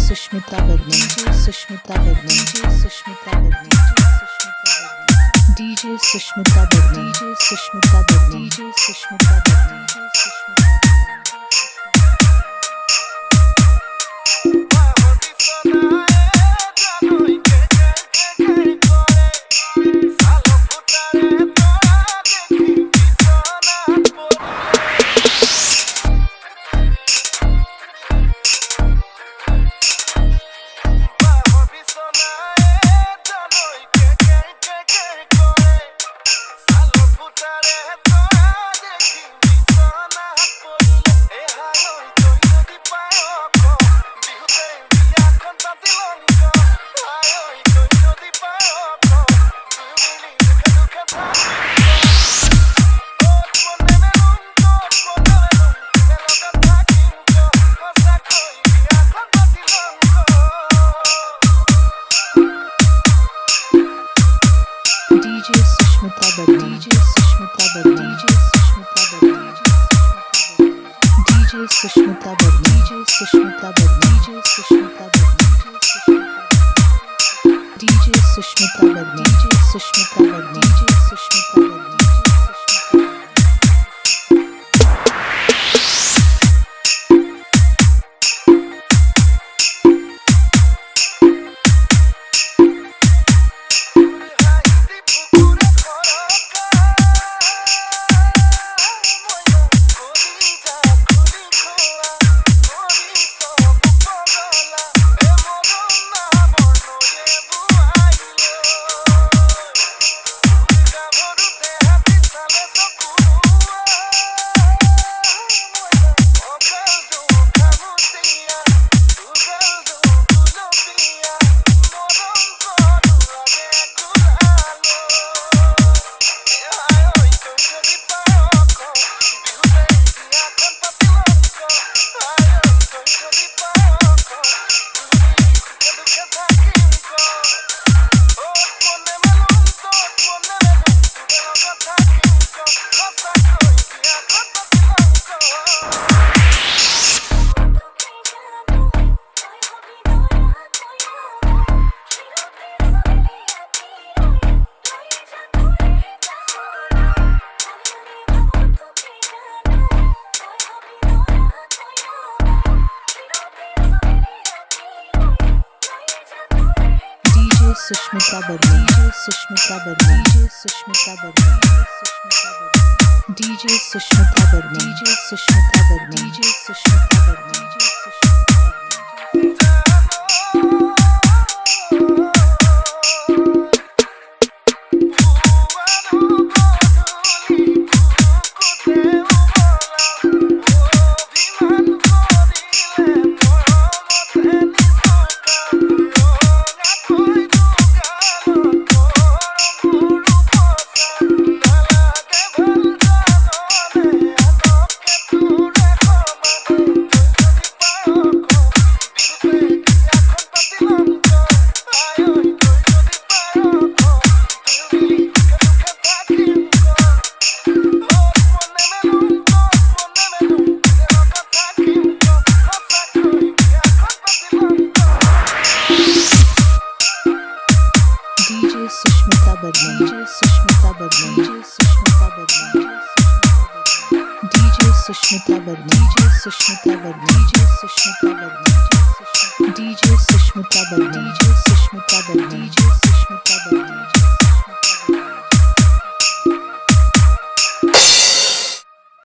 Sushmita Burman, DJ Sushmita Burman, DJ Sushmita Burman, DJ Sushmita Burman, DJ Sushmita Burman, DJ Sushmita Burman, DJ Sushmita Burman. DJ Sushmita Burman, DJ Sushmita Burman, DJ Sushmita Burman, DJ Sushmita Burman, DJ Sushmita Burman, DJ Sushmita Burman, DJ Sushmita Burman, DJ Sushmita Burman. Sushmita Burman, DJ Sushmita Burman, DJ Sushmita Burman, DJ Sushmita Burman, DJ Sushmita Burman, DJ Sushmita Burman, DJ Sushmita Burman. Sushmita Burman, DJ Sushmita Burman, DJ Sushmita Burman, DJ Sushmita Burman, DJ Sushmita Burman, DJ Sushmita Burman, DJ Sushmita Burman, DJ